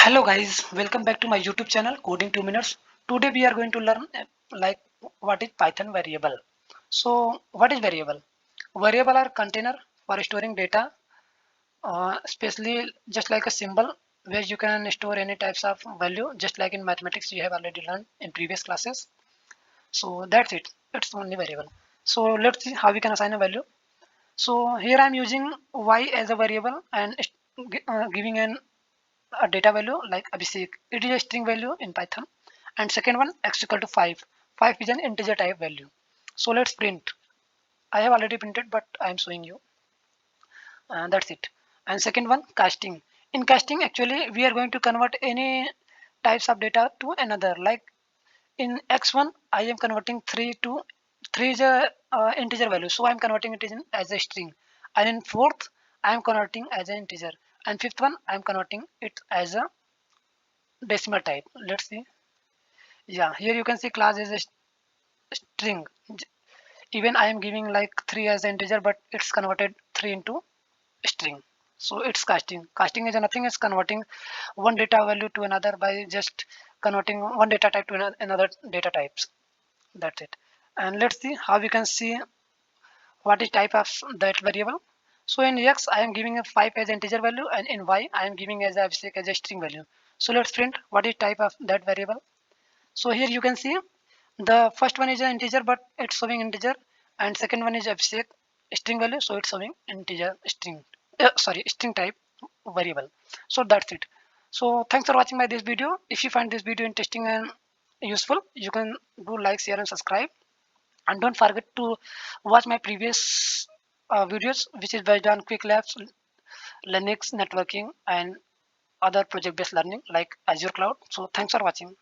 Hello guys, welcome back to my YouTube channel Coding 2 Minutes. Today we are going to learn like what is Python variable. So what is variable? Variable are container for storing data, especially just like a symbol where you can store any types of value, just like in mathematics you have already learned in previous classes. So that's it. It's only variable. So let's see how we can assign a value. So here I'm using y as a variable and giving a data value like Abhishek. It is a string value in Python. And second one x equal to 5. 5 is an integer type value. So let's print. I have already printed, but I am showing you. That's it. And second one, casting. In casting, actually, we are going to convert any types of data to another. Like in x1, I am converting 3 to 3 is a integer value. So I am converting it as a string. And in fourth, I am converting as an integer. And fifth one, I am converting it as a decimal type. Let's see. Yeah, here you can see class is a string. Even I am giving like 3 as an integer, but it's converted 3 into string. So it's casting. Casting is nothing, is converting one data value to another by just converting one data type to another data types. That's it. And let's see how we can see what is type of that variable. So in x I am giving a 5 as integer value, and in y I am giving as a string value. So let's print what is type of that variable. So here you can see the first one is an integer, but it's showing integer, and second one is Abhishek string value, so it's showing integer string. Sorry, string type variable. So that's it. So thanks for watching my this video. If you find this video interesting and useful, you can do like, share, and subscribe. And don't forget to watch my previous videos, which is based on Quick Labs, Linux networking, and other project-based learning like Azure Cloud. So thanks for watching.